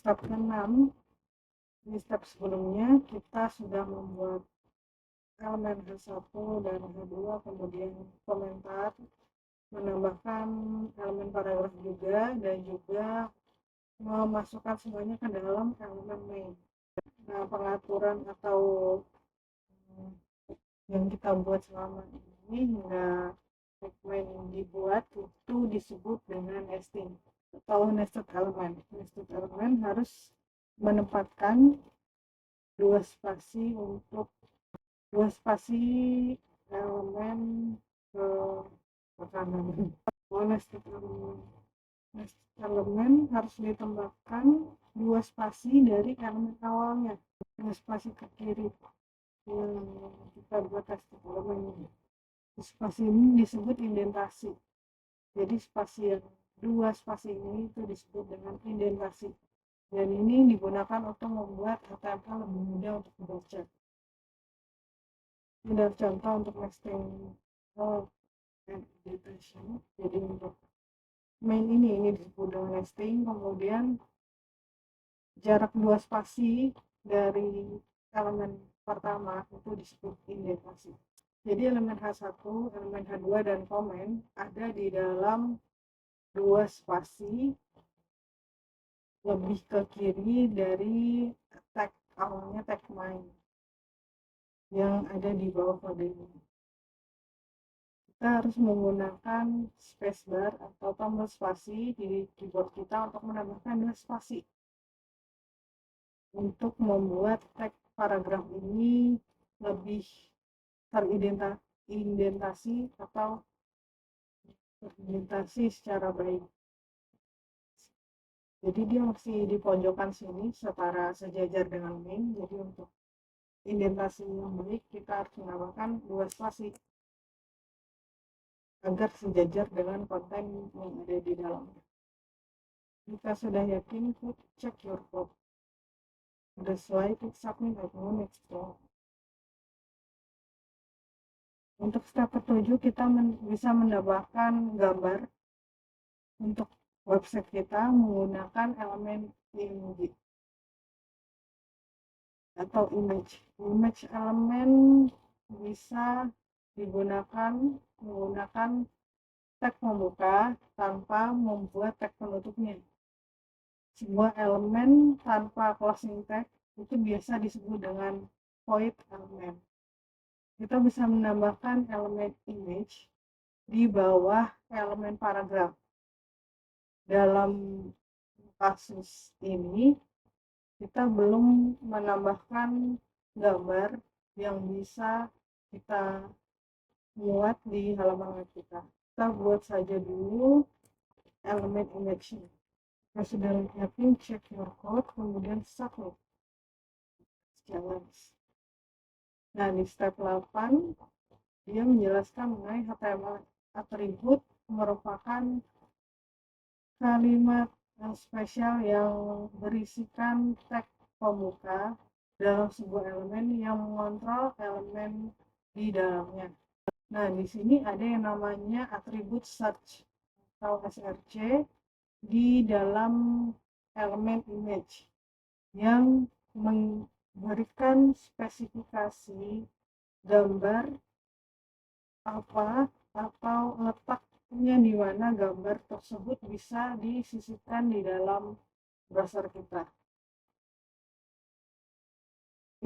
step ke-6, di step sebelumnya kita sudah membuat elemen H1 dan H2, kemudian komentar, menambahkan elemen paragraf juga, dan juga memasukkan semuanya ke dalam elemen main. Nah, pengaturan atau yang kita buat selama ini hingga main dibuat itu disebut dengan nesting atau nested element. Nested element harus menempatkan dua spasi elemen ke kanan. Nested elemen harus ditambahkan dua spasi dari elemen awalnya, dua spasi ke kiri yang kita buat nested elemen ini. Spasi ini disebut indentasi. Jadi dua spasi ini itu disebut dengan indentasi, dan ini digunakan untuk membuat HTML lebih mudah untuk dibaca. Ini adalah contoh untuk nesting and indentation. Jadi untuk main ini disebut dengan nesting, kemudian jarak dua spasi dari elemen pertama itu disebut indentasi. Jadi elemen H1, elemen H2, dan komen ada di dalam dua spasi lebih ke kiri dari tag awalnya, tag main yang ada di bawah kode ini. Kita harus menggunakan spacebar atau tombol spasi di keyboard kita untuk menambahkan dua spasi untuk membuat tag paragraf ini lebih terindentasi atau terindentasi secara baik. Jadi dia masih di pojokan sini setara sejajar dengan main. Jadi untuk indentasi yang baik kita harus menambahkan dua spasi agar sejajar dengan konten yang ada di dalamnya. Jika sudah yakin, klik check your code. Sudah sesuai, klik submit atau next. Untuk step ke-7 kita bisa menambahkan gambar untuk website kita menggunakan elemen image atau image elemen bisa digunakan menggunakan tag pembuka tanpa membuat tag penutupnya. Sebuah elemen tanpa closing tag itu biasa disebut dengan void element. Kita bisa menambahkan elemen image di bawah elemen paragraf. Dalam kasus ini kita belum menambahkan gambar yang bisa kita muat di halaman web kita. Kita buat saja dulu elemen image. Kita sudah yakin, check your code, kemudian submit. Nah, di step 8 dia menjelaskan mengenai HTML atribut merupakan kalimat spesial yang berisikan tag pembuka dalam sebuah elemen yang mengontrol elemen di dalamnya. Nah, di sini ada yang namanya atribut search atau src di dalam elemen image yang memberikan spesifikasi gambar apa atau letaknya di mana gambar tersebut bisa disisipkan di dalam browser kita.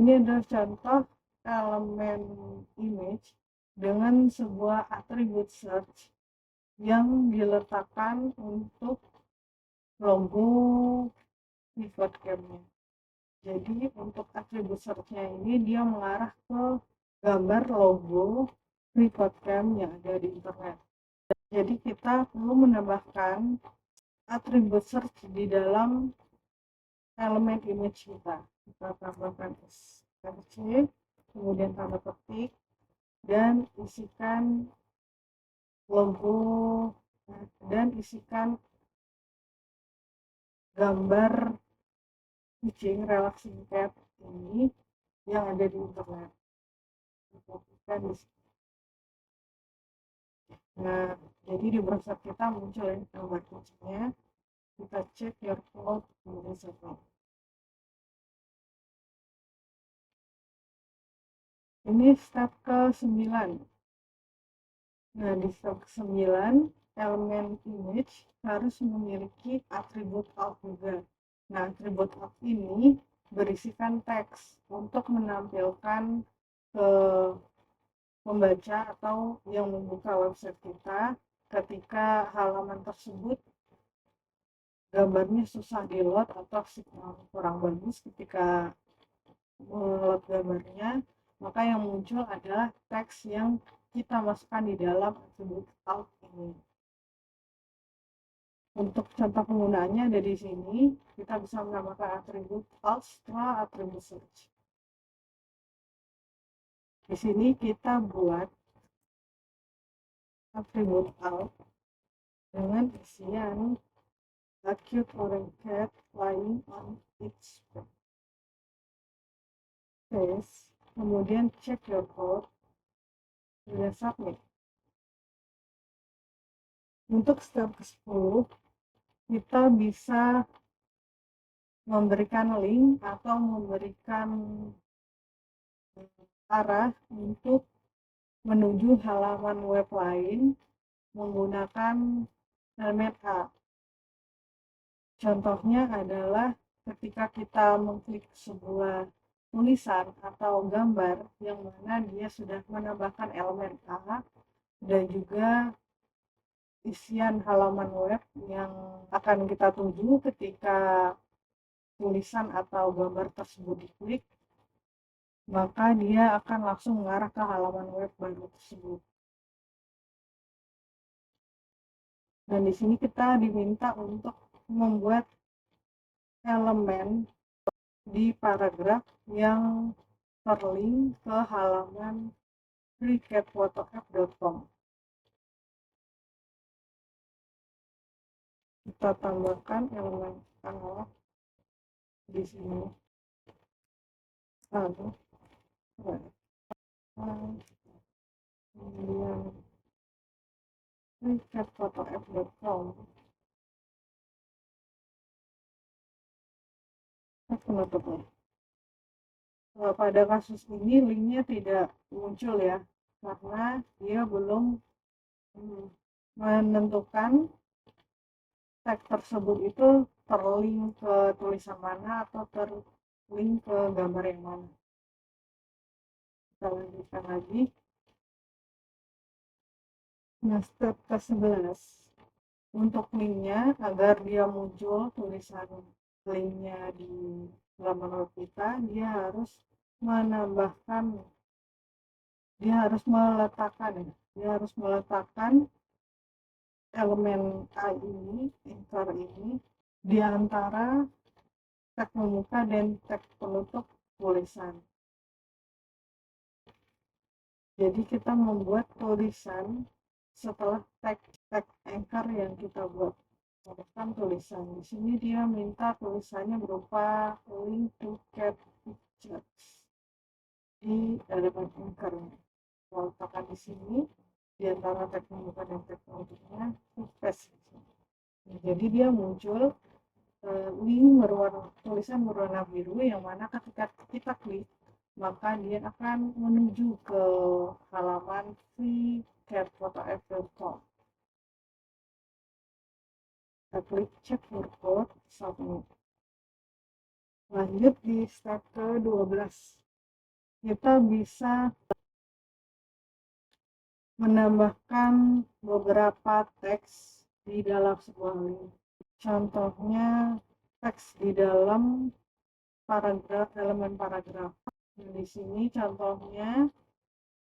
Ini adalah contoh elemen image dengan sebuah atribut search yang diletakkan untuk logo pivot cam-nya. Jadi untuk atribut search-nya ini dia mengarah ke gambar logo pivot cam yang ada di internet. Jadi kita perlu menambahkan atribut search di dalam elemen image kita. Kita tambahkan src, kemudian tanda petik, dan isikan logo dan isikan gambar kucing relaxing cat ini yang ada di internet. Nah, jadi di browser kita muncul gambar kucingnya. Kita cek your code, kemudian submit. Ini step ke-9. Nah, di step ke-9, elemen image harus memiliki atribut alt juga. Nah, atribut alt ini berisikan teks untuk menampilkan ke pembaca atau yang membuka website kita ketika halaman tersebut gambarnya susah di load atau signal kurang bagus ketika load gambarnya, maka yang muncul adalah teks yang kita masukkan di dalam atribut alt ini. Untuk contoh penggunaannya ada di sini, kita bisa menambahkan atribut alt setelah atribut search. Di sini kita buat atribut alt dengan isian acute orange cat lying on its face, kemudian check your code, dan submit. Untuk step ke-10, kita bisa memberikan link atau memberikan arah untuk menuju halaman web lain menggunakan elemen A. Contohnya adalah ketika kita mengklik sebuah tulisan atau gambar yang mana dia sudah menambahkan elemen A dan juga isian halaman web yang akan kita tuju ketika tulisan atau gambar tersebut diklik, maka dia akan langsung mengarah ke halaman web baru tersebut. Dan di sini kita diminta untuk membuat elemen di paragraf yang terlink ke halaman freecatphotoapp.com. Kita tambahkan elemen A di sini. Lalu kemudian freecatphotoapp.com. Penutupnya. Pada kasus ini linknya tidak muncul ya, karena dia belum menentukan tag tersebut itu terlink ke tulisan mana atau terlink ke gambar yang mana. Kita lanjutkan lagi. Nah, step ke-11, untuk linknya agar dia muncul tulisan linknya di halaman web kita, dia harus meletakkan elemen A ini, anchor ini, di antara tag pembuka dan tag penutup tulisan. Jadi kita membuat tulisan setelah tag anchor yang kita buat. Misalkan tulisan di sini dia minta tulisannya berupa link to cat pictures di elemen anchor. Kalau letakkan di sini di antara tag pembuka dan tag penutupnya, paste. Jadi dia muncul link tulisan berwarna biru yang mana ketika kita klik maka dia akan menuju ke halaman freecatphotoapp.com. Kita klik check your code, submit. Lanjut di step ke-12, kita bisa menambahkan beberapa teks di dalam sebuah link. Contohnya teks di dalam paragraf, elemen paragraf. Di sini contohnya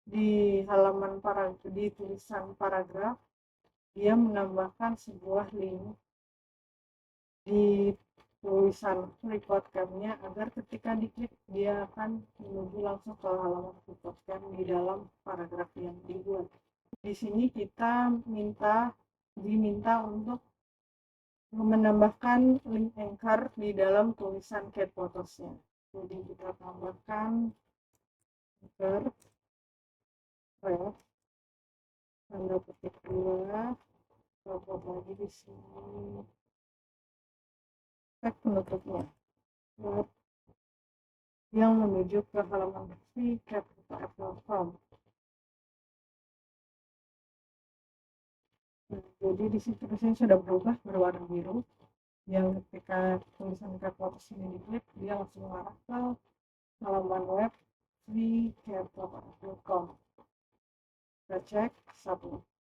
di halaman di tulisan paragraf dia menambahkan sebuah link di tulisan freepodcam-nya agar ketika diklik dia akan menuju langsung ke halaman freepodcam di dalam paragraf yang dibuat. Di sini kita diminta untuk menambahkan link anchor di dalam tulisan cat photos-nya. Jadi kita tambahkan anchor tanda petik 2, robot lagi di sini tag penutupnya yang menuju ke halaman freecatphotoapp.com. free.com. Nah, jadi di situ tulisannya sudah berubah berwarna biru, yang ketika tulisan Kepotes ini diklik, dia langsung mengarah ke halaman web free.com. Kita cek, submit.